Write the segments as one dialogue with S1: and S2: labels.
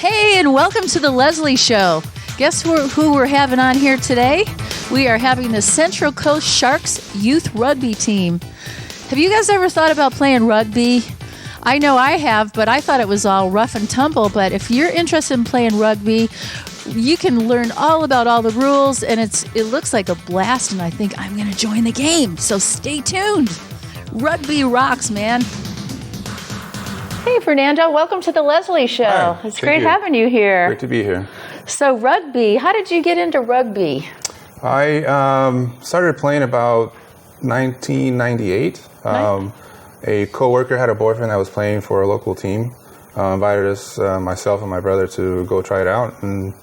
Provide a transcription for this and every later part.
S1: Hey, and welcome to the Lezlie Show. Guess who we're having on here today? We are having the Central Coast Sharks Youth Rugby Team. Have you guys ever thought about playing rugby? I know I have, but I thought it was all rough and tumble. But if you're interested in playing rugby, you can learn all about all the rules, and it looks like a blast, and I think I'm going to join the game. So stay tuned. Rugby rocks, man. Hey, Fernando. Welcome to the Lezlie Show.
S2: Hi,
S1: it's great having you here.
S2: Great to be here.
S1: So rugby, how did you get into rugby?
S2: I started playing about 1998. A coworker had a boyfriend that was playing for a local team. Invited us, myself and my brother, to go try it out, and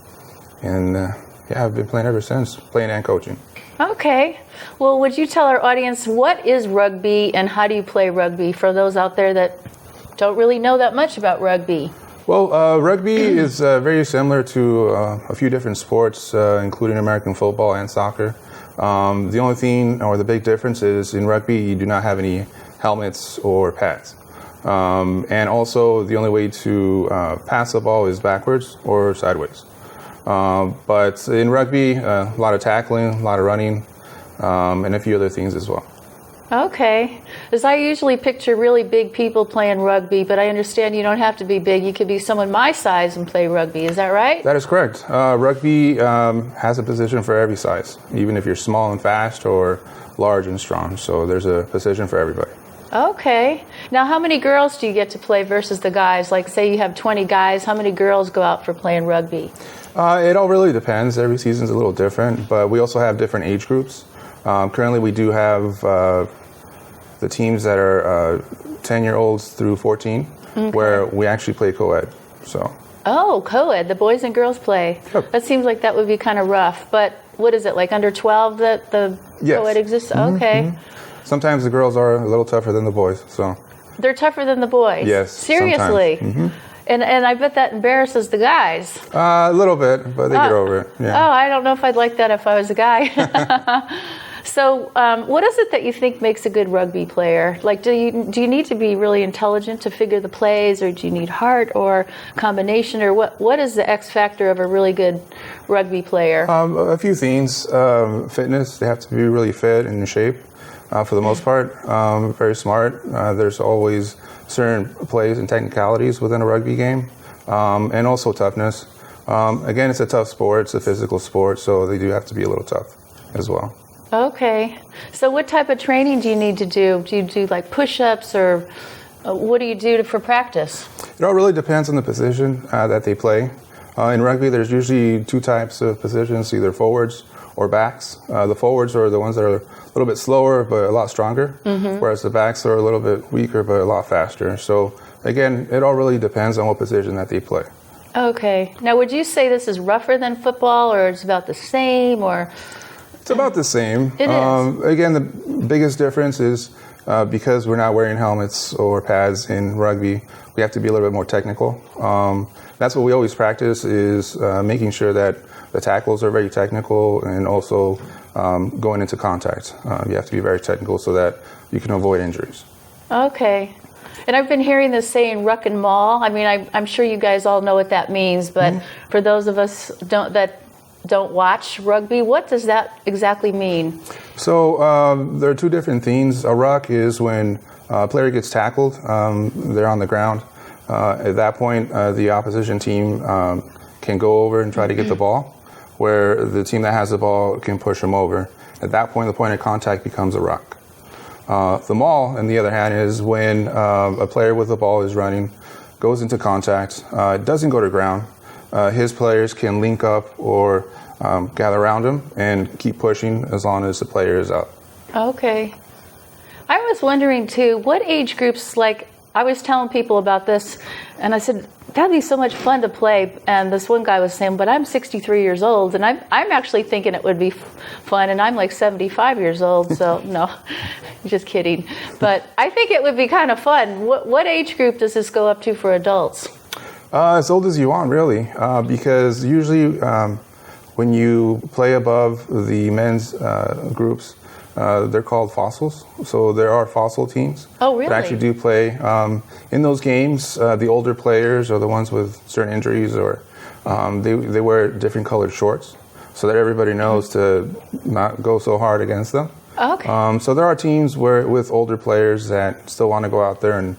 S2: I've been playing ever since, playing and coaching. Okay.
S1: Well, would you tell our audience what is rugby and how do you play rugby for those out there that don't really know that much about rugby?
S2: Well, rugby is very similar to a few different sports, including American football and soccer. The only thing, or the big difference, is in rugby you do not have any helmets or pads. And also the only way to pass the ball is backwards or sideways. But in rugby, a lot of tackling, a lot of running, and a few other things as well.
S1: Okay. Because I usually picture really big people playing rugby, but I understand you don't have to be big. You could be someone my size and play rugby. Is that right?
S2: That is correct. Rugby has a position for every size, even if you're small and fast or large and strong. So there's a position for everybody.
S1: Okay. Now, how many girls do you get to play versus the guys? Like, say you have 20 guys, how many girls go out for playing rugby?
S2: It all really depends. Every season's a little different, but we also have different age groups. Currently, we do have the teams that are 10-year-olds through 14, where we actually play co-ed. So.
S1: Oh, co-ed, the boys and girls play.
S2: Yep.
S1: That seems like that would be kind of rough, but what is it, like under 12 that the co-ed exists? Okay.
S2: Mm-hmm. Sometimes the girls are a little tougher than the boys, so.
S1: They're tougher than the boys?
S2: Yes,
S1: seriously?
S2: Mm-hmm.
S1: And I bet that embarrasses the guys.
S2: A little bit, but they get over it. Yeah.
S1: Oh, I don't know if I'd like that if I was a guy. So what is it that you think makes a good rugby player? Like, do you need to be really intelligent to figure the plays, or do you need heart or combination, or what is the X factor of a really good rugby player?
S2: A few things. Fitness, they have to be really fit and in shape for the most part. Very smart. There's always certain plays and technicalities within a rugby game, and also toughness. Again, it's a tough sport. It's a physical sport, so they do have to be a little tough as well.
S1: Okay. So what type of training do you need to do? Do you do like push-ups, or what do you do for practice?
S2: It all really depends on the position that they play. In rugby, there's usually two types of positions, either forwards or backs. The forwards are the ones that are a little bit slower but a lot stronger, whereas the backs are a little bit weaker but a lot faster. So again, it all really depends on what position that they play.
S1: Okay. Now, would you say this is rougher than football, or it's about the same, or...
S2: It's about the same.
S1: It is.
S2: Again, the biggest difference is because we're not wearing helmets or pads in rugby, we have to be a little bit more technical. That's what we always practice, is making sure that the tackles are very technical, and also going into contact. You have to be very technical so that you can avoid injuries. Okay.
S1: And I've been hearing this saying ruck and maul. I mean, I'm sure you guys all know what that means, but for those of us that don't watch rugby, what does that exactly mean?
S2: So there are two different things. A ruck is when a player gets tackled, they're on the ground. At that point, the opposition team can go over and try to get the ball, where the team that has the ball can push them over. At that point, the point of contact becomes a ruck. The maul, on the other hand, is when a player with the ball is running, goes into contact, doesn't go to ground. His players can link up or gather around him and keep pushing as long as the player is out.
S1: Okay. I was wondering too, what age groups, like, I was telling people about this, and I said, that'd be so much fun to play. And this one guy was saying, but I'm 63 years old, and I'm actually thinking it would be fun, and I'm like 75 years old, so no, just kidding. But I think it would be kind of fun. What age group does this go up to for adults?
S2: As old as you want, really, because usually when you play above the men's groups, They're called fossils. So there are fossil teams
S1: Oh, really?
S2: that actually do play. In those games, the older players or the ones with certain injuries, or they wear different colored shorts so that everybody knows to not go so hard against them.
S1: Okay.
S2: So there are teams with older players that still want to go out there and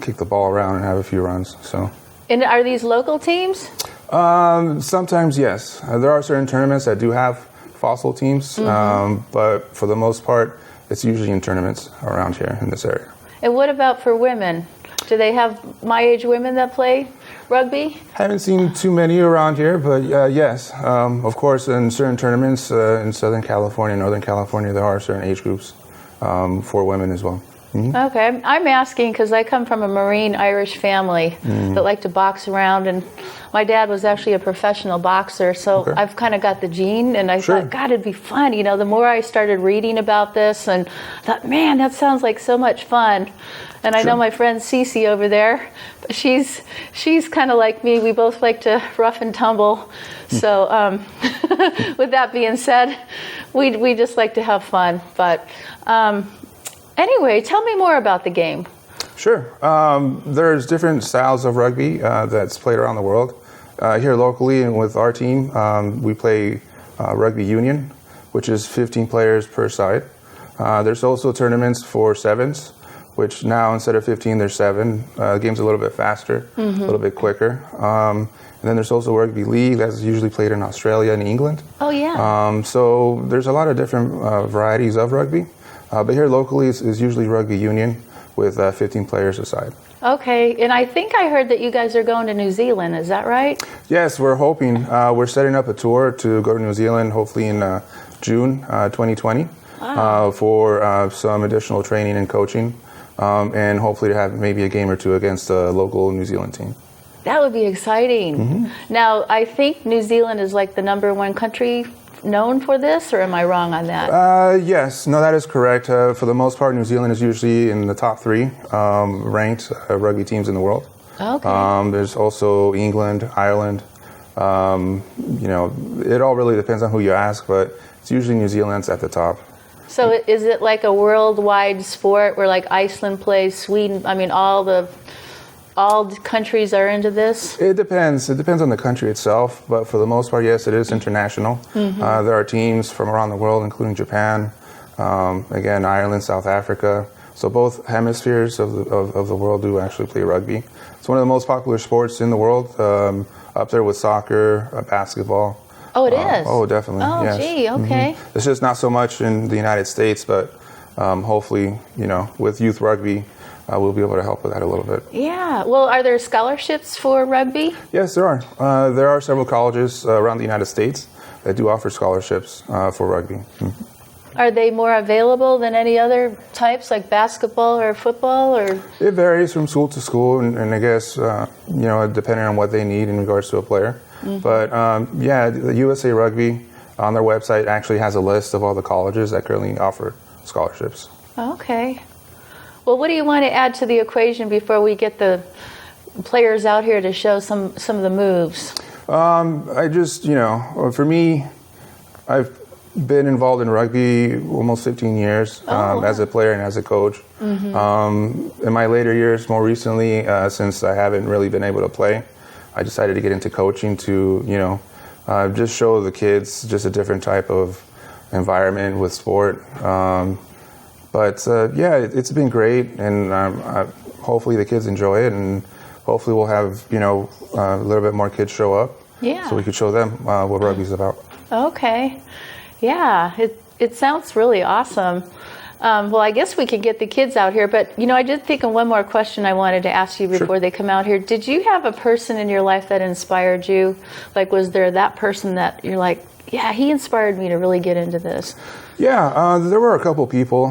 S2: kick the ball around and have a few runs. So.
S1: And are these local teams?
S2: Sometimes, yes. There are certain tournaments that do have fossil teams, but for the most part, it's usually in tournaments around here in this area.
S1: And what about for women? Do they have my age women that play rugby?
S2: Haven't seen too many around here, but yes. Of course, in certain tournaments in Southern California, Northern California, there are certain age groups for women as well. Mm-hmm.
S1: Okay, I'm asking because I come from a Marine Irish family that like to box around, and my dad was actually a professional boxer, so I've kind of got the gene, and I thought, God, it'd be fun. You know, the more I started reading about this, and I thought, man, that sounds like so much fun. And I know my friend Cece over there, she's kind of like me. We both like to rough and tumble. So with that being said, we just like to have fun. But anyway, tell me more about the game.
S2: Sure. There's different styles of rugby that's played around the world. Here locally and with our team, we play rugby union, which is 15 players per side. There's also tournaments for sevens, which now instead of 15, there's 7. The game's a little bit faster, a little bit quicker. And then there's also rugby league that's usually played in Australia and England.
S1: Oh, yeah.
S2: So there's a lot of different varieties of rugby. But here locally is usually rugby union with 15 players aside.
S1: Okay, and I think I heard that you guys are going to New Zealand, is that right?
S2: Yes, we're hoping. We're setting up a tour to go to New Zealand, hopefully in June 2020, for some additional training and coaching, and hopefully to have maybe a game or two against the local New Zealand team.
S1: That would be exciting. Now, I think New Zealand is like the #1 country known for this, or am I wrong on that?
S2: Yes, no, that is correct. For the most part, New Zealand is usually in the top 3 ranked rugby teams in the world.
S1: Okay.
S2: There's also England, Ireland. You know, it all really depends on who you ask, but it's usually New Zealand's at the top.
S1: So is it like a worldwide sport where like Iceland plays, Sweden, I mean all the countries are into this?
S2: It depends. It depends on the country itself, but for the most part, yes, it is international. There are teams from around the world, including Japan, again, Ireland, South Africa. So both hemispheres of the world do actually play rugby. It's one of the most popular sports in the world, up there with soccer, basketball.
S1: Oh, it is?
S2: Oh, definitely.
S1: Oh,
S2: yes.
S1: gee, okay.
S2: It's just not so much in the United States, but hopefully, you know, with youth rugby, we'll be able to help with that a little bit.
S1: Yeah. Well, are there scholarships for rugby?
S2: Yes, there are. There are several colleges around the United States that do offer scholarships for rugby.
S1: Are they more available than any other types, like basketball or football? Or
S2: it varies from school to school, and I guess you know, depending on what they need in regards to a player. But yeah, the USA Rugby on their website actually has a list of all the colleges that currently offer scholarships.
S1: Okay. Well, what do you want to add to the equation before we get the players out here to show some of the moves?
S2: I just, you know, for me, I've been involved in rugby almost 15 years as a player and as a coach. In my later years, more recently, since I haven't really been able to play, I decided to get into coaching to, you know, just show the kids just a different type of environment with sport. But yeah, it's been great, and hopefully the kids enjoy it, and hopefully we'll have, you know, a little bit more kids show up, so we could show them what rugby's about. Okay,
S1: yeah, it sounds really awesome. Well, I guess we could get the kids out here, but you know, I did think of one more question I wanted to ask you before they come out here. Did you have a person in your life that inspired you? Like, was there that person that you're like, yeah, he inspired me to really get into this?
S2: Yeah, there were a couple people.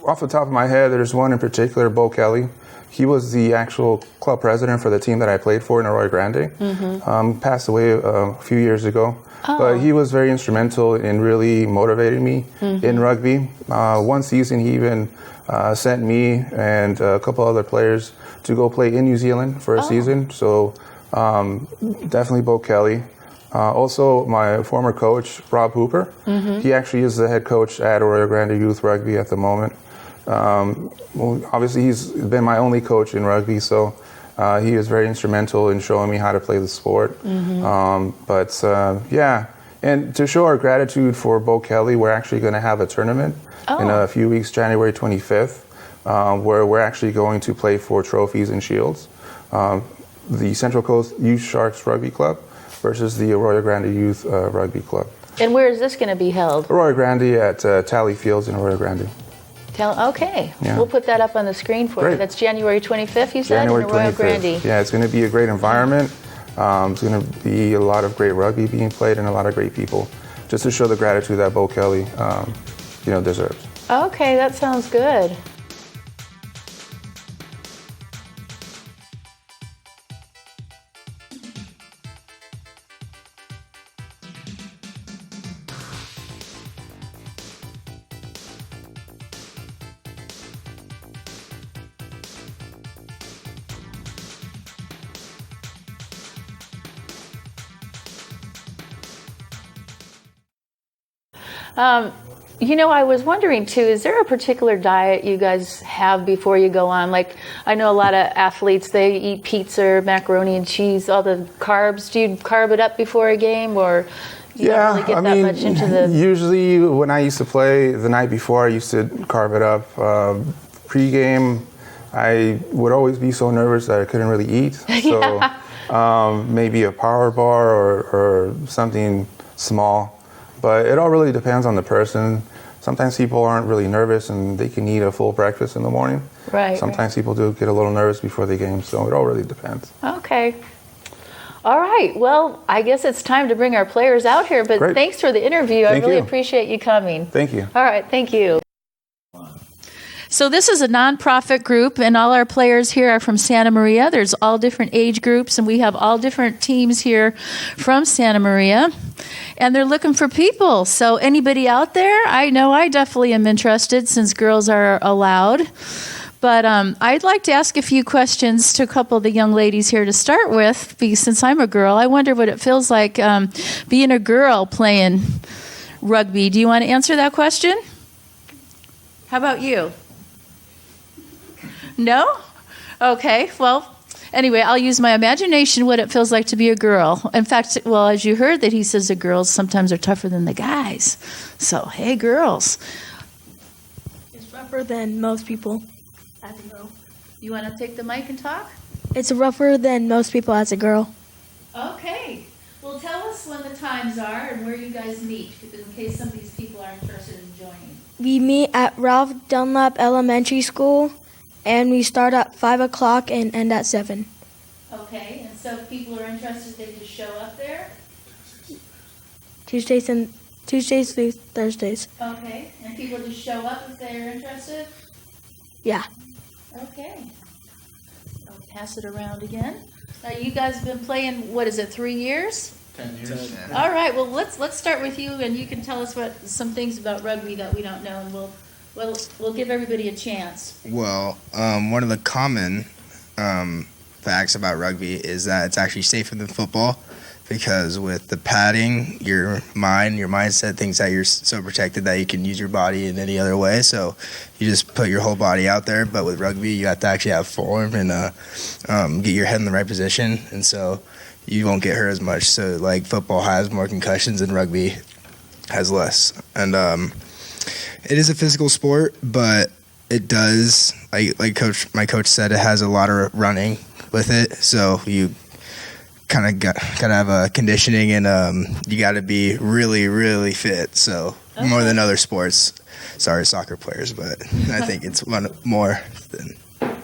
S2: Off the top of my head, there's one in particular, Bo Kelly. He was the actual club president for the team that I played for in Arroyo Grande. Passed away a few years ago. But he was very instrumental in really motivating me in rugby. One season, he even sent me and a couple other players to go play in New Zealand for a season. So definitely Bo Kelly. Also, my former coach, Rob Hooper, he actually is the head coach at Arroyo Grande Youth Rugby at the moment. Well, obviously, he's been my only coach in rugby, so he was very instrumental in showing me how to play the sport. Yeah, and to show our gratitude for Bo Kelly, we're actually going to have a tournament in a few weeks, January 25th, where we're actually going to play for trophies and shields. The Central Coast Youth Sharks Rugby Club versus the Arroyo Grande Youth Rugby Club.
S1: And where is this going to be held?
S2: Arroyo Grande at Tally Fields in Arroyo Grande.
S1: Okay,
S2: Yeah.
S1: We'll put that up on the screen for you.
S2: Great.
S1: That's January 25th, you said,
S2: January
S1: in Arroyo
S2: 25th.
S1: Grande.
S2: Yeah, it's going to be a great environment. It's going to be a lot of great rugby being played and a lot of great people, just to show the gratitude that Bo Kelly, deserves.
S1: Okay, that sounds good. I was wondering too, is there a particular diet you guys have before you go on? Like, I know a lot of athletes, they eat pizza, macaroni and cheese, all the carbs. Do you carb it up before a game, or you don't really get that much into the...
S2: Usually when I used to play the night before, I used to carb it up. Pre-game, I would always be so nervous that I couldn't really eat. So maybe a power bar or something small. But it all really depends on the person. Sometimes people aren't really nervous and they can eat a full breakfast in the morning.
S1: Right.
S2: Sometimes people do get a little nervous before the game, so it all really depends.
S1: Okay. All right. Well, I guess it's time to bring our players out here, but
S2: Great.
S1: Thanks for the interview.
S2: Thank
S1: I really
S2: you.
S1: appreciate you coming.
S2: Thank you.
S1: All right. Thank you. So this is a nonprofit group, and all our players here are from Santa Maria. There's all different age groups, and we have all different teams here from Santa Maria, and they're looking for people. So anybody out there? I know I definitely am interested since girls are allowed. But I'd like to ask a few questions to a couple of the young ladies here to start with, because since I'm a girl, I wonder what it feels like being a girl playing rugby. Do you want to answer that question? How about you? No? Okay, well, anyway, I'll use my imagination what it feels like to be a girl. In fact, well, as you heard that he says the girls sometimes are tougher than the guys. So, hey, girls.
S3: It's rougher than most people as a girl.
S1: You want to take the mic and talk?
S3: It's rougher than most people as a girl.
S1: Okay. Well, tell us when the times are and where you guys meet, in case some of these people are interested in joining.
S3: We meet at Ralph Dunlap Elementary School, and we start at 5 o'clock and end at 7.
S1: Okay, and so if people are interested, they just show up there?
S3: Tuesdays through Thursdays.
S1: Okay, and people just show up if they're interested?
S3: Yeah.
S1: Okay. I'll pass it around again. Now, you guys have been playing, 3 years?
S4: 10 years.
S1: All right, well, let's start with you, and you can tell us some things about rugby that we don't know, and we'll give everybody a chance.
S4: Well, one of the common facts about rugby is that it's actually safer than football, because with the padding, your mindset thinks that you're so protected that you can use your body in any other way. So you just put your whole body out there. But with rugby, you have to actually have form and get your head in the right position, and so you won't get hurt as much. So like football has more concussions and rugby has less. And it is a physical sport, but it does, like my coach said, it has a lot of running with it. So you kind of gotta have a conditioning, and you got to be really, really fit. So more than other sports. Sorry, soccer players, but I think it's one more than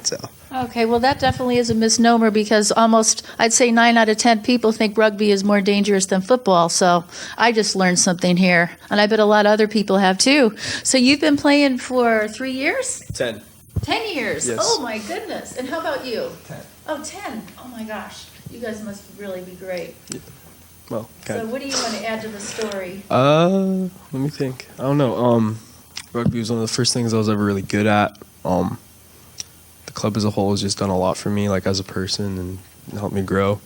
S4: so.
S1: Okay, well, that definitely is a misnomer, because almost, I'd say 9 out of 10 people think rugby is more dangerous than football. So I just learned something here, and I bet a lot of other people have too. So you've been playing for 3 years?
S5: 10.
S1: 10 years?
S5: Yes.
S1: Oh, my goodness. And how about you?
S5: 10.
S1: Oh, 10. Oh, my gosh. You guys must really be great.
S5: Well,
S1: So what do you want to add to the story?
S5: let me think. I don't know. Rugby was one of the first things I was ever really good at. The club as a whole has just done a lot for me, like as a person, and helped me grow.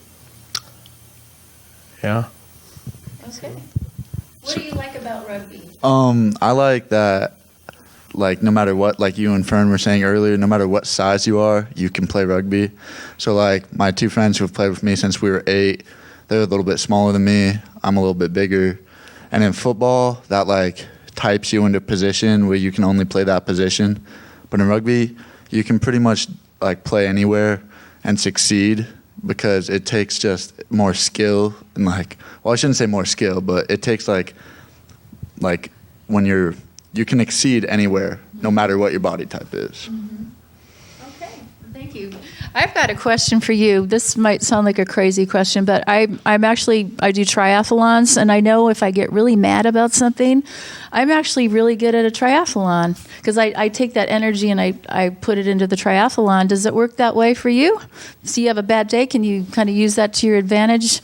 S5: Yeah.
S1: Okay. What do you like about rugby?
S6: I like that, like, no matter what, like you and Fern were saying earlier, no matter what size you are, you can play rugby. So, like, my two friends who have played with me since we were 8, they're a little bit smaller than me. I'm a little bit bigger. And in football, that, like, types you into a position where you can only play that position. But in rugby, you can pretty much, like, play anywhere and succeed because it takes just more skill and, like, well, I shouldn't say more skill, but it takes, like when you can exceed anywhere, no matter what your body type is.
S1: Okay, thank you. I've got a question for you. This might sound like a crazy question, but I do triathlons, and I know if I get really mad about something, I'm actually really good at a triathlon because I take that energy and I put it into the triathlon. Does it work that way for you? So you have a bad day, can you kind of use that to your advantage?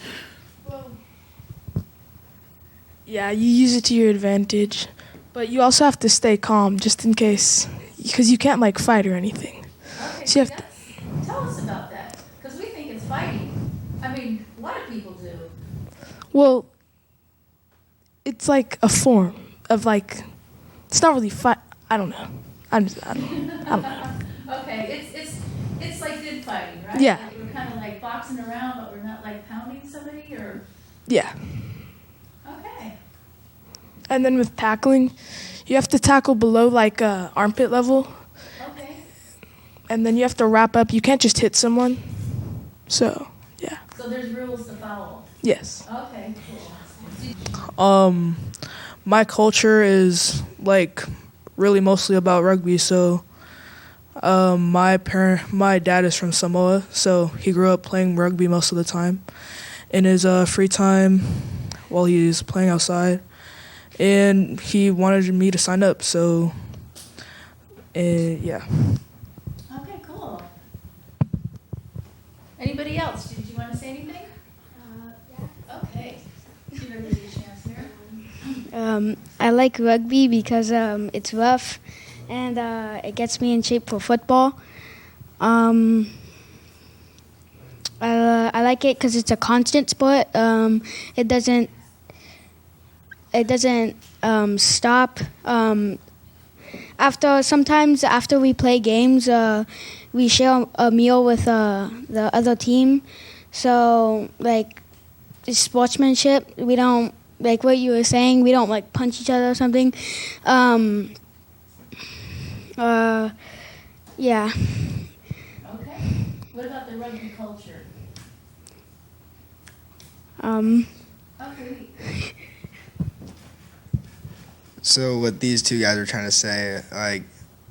S7: Yeah, you use it to your advantage, but you also have to stay calm just in case, because you can't like fight or anything.
S1: Okay,
S7: So you have
S1: tell us about that, because we think it's fighting. I mean, a lot of people do.
S7: Well, it's like a form of like, it's not really fight. I don't know. I don't know.
S1: Okay, it's like good fighting, right?
S7: Yeah.
S1: Like we're kind of like boxing around, but we're not like pounding somebody, or
S7: Yeah.
S1: okay.
S7: And then with tackling, you have to tackle below like armpit level,
S1: Okay.
S7: and then you have to wrap up. You can't just hit someone. So, yeah.
S1: So there's rules to follow.
S7: Yes.
S1: Okay, cool.
S8: My culture is like really mostly about rugby. So, my dad is from Samoa, so he grew up playing rugby most of the time in his free time while he's playing outside, and he wanted me to sign up. So, yeah.
S1: Okay, cool. Anybody else? Did you want to say anything? Yeah. Okay. Give everybody a chance here.
S3: I like rugby because it's rough and it gets me in shape for football. I like it because it's a constant sport. It doesn't stop. After we play games, we share a meal with the other team. So like it's sportsmanship. We don't, like what you were saying, we don't like punch each other or something. Yeah.
S1: Okay. What about the rugby culture? Okay.
S4: So what these two guys are trying to say, like,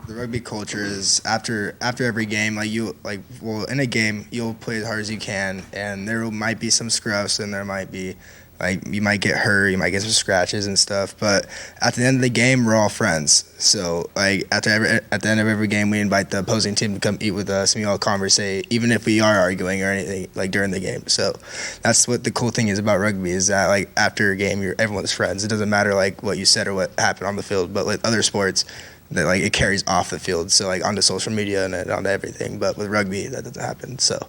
S4: the rugby culture is after every game, in a game you'll play as hard as you can, and there might be some scruffs, and there might be, like, you might get hurt, you might get some scratches and stuff, but at the end of the game, we're all friends. So, like, at the end of every game, we invite the opposing team to come eat with us, and we all conversate, even if we are arguing or anything, like, during the game. So that's what the cool thing is about rugby, is that, like, after a game, everyone's friends. It doesn't matter, like, what you said or what happened on the field, but with other sports, that, like, it carries off the field, so, like, onto social media and onto everything. But with rugby, that doesn't happen. So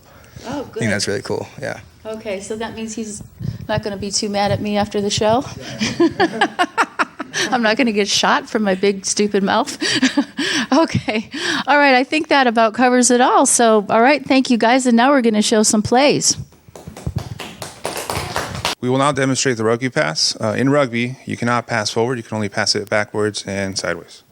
S1: Oh,
S4: I
S1: good.
S4: think that's really cool. Yeah.
S1: Okay, so that means he's not going to be too mad at me after the show. I'm not going to get shot from my big stupid mouth. Okay. All right, I think that about covers it all. So, all right, thank you guys, and now we're going to show some plays.
S2: We will now demonstrate the rugby pass. In rugby, you cannot pass forward. You can only pass it backwards and sideways.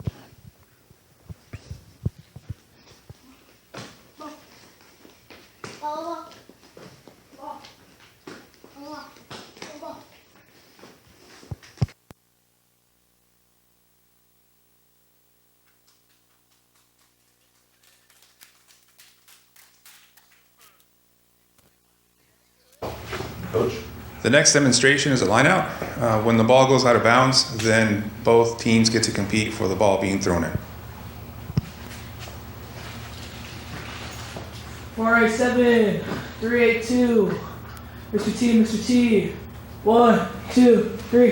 S2: Coach? The next demonstration is a line out. When the ball goes out of bounds, then both teams get to compete for the ball being thrown in.
S8: 487, 382. Mr. T. 1, 2, 3.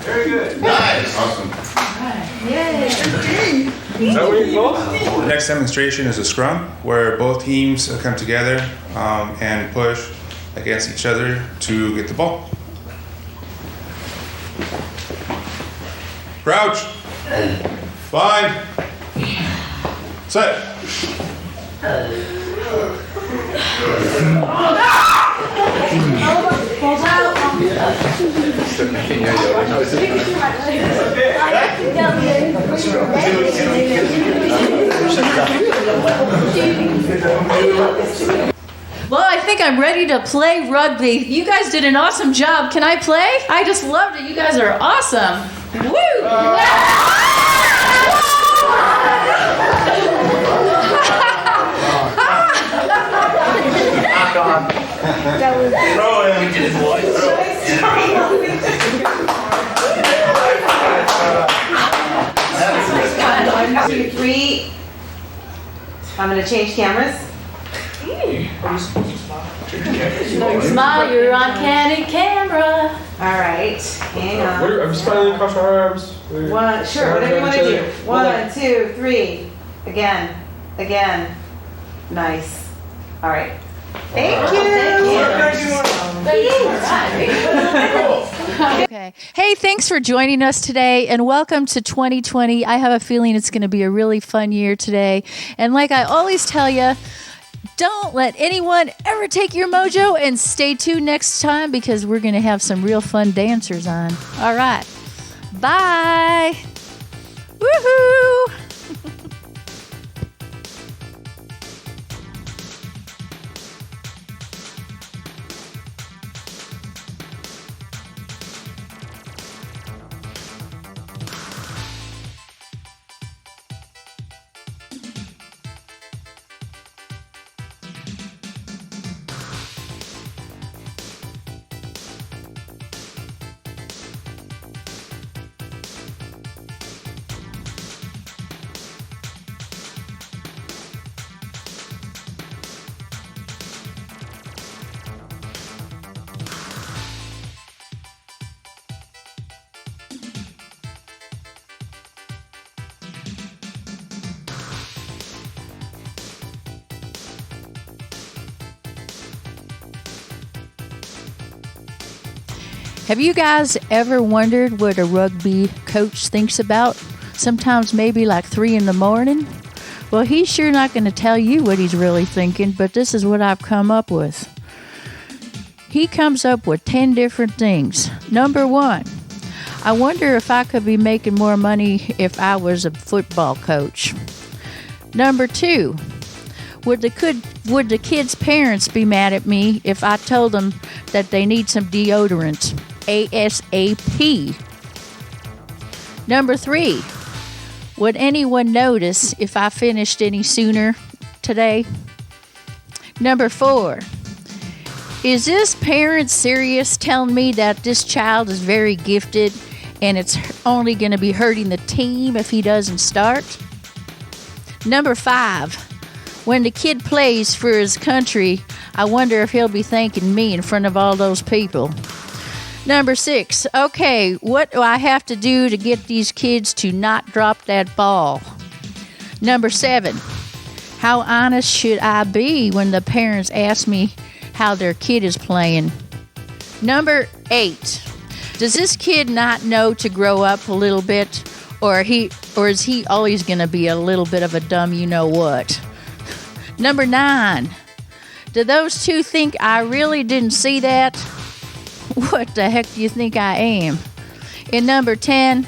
S9: Very good. Nice.
S2: Awesome.
S1: Yay.
S2: The next demonstration is a scrum, where both teams come together and push against each other to get the ball. Crouch. Bind. Set.
S1: Well, I think I'm ready to play rugby. You guys did an awesome job. Can I play? I just loved it. You guys are awesome. Woo!
S9: One, two, three. I'm going to change cameras.
S1: Smile, you're on candid camera.
S9: All right, hang on.
S5: I'm smiling across my arms.
S9: One, sure, whatever you want to do. 1, 2, 3. Again. Nice. All right. Thank you.
S1: Okay. Hey, thanks for joining us today and welcome to 2020. I have a feeling it's going to be a really fun year today. And like I always tell you, don't let anyone ever take your mojo, and stay tuned next time because we're going to have some real fun dancers on. All right. Bye. Woohoo. Have you guys ever wondered what a rugby coach thinks about? Sometimes maybe like 3 in the morning? Well, he's sure not going to tell you what he's really thinking, but this is what I've come up with. He comes up with 10 different things. Number 1, I wonder if I could be making more money if I was a football coach. Number 2, would the kids' parents be mad at me if I told them that they need some deodorant ASAP? Number 3, would anyone notice if I finished any sooner today? Number 4, is this parent serious telling me that this child is very gifted and it's only going to be hurting the team if he doesn't start? Number 5, when the kid plays for his country, I wonder if he'll be thanking me in front of all those people. Number 6, okay, what do I have to do to get these kids to not drop that ball? Number 7, how honest should I be when the parents ask me how their kid is playing? Number 8, does this kid not know to grow up a little bit, or is he always going to be a little bit of a dumb you-know-what? Number 9, do those two think I really didn't see that? What the heck do you think I am? And number 10,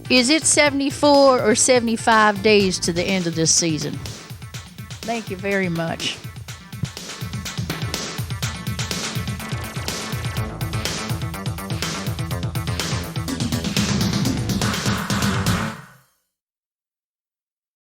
S1: is it 74 or 75 days to the end of this season? Thank you very much.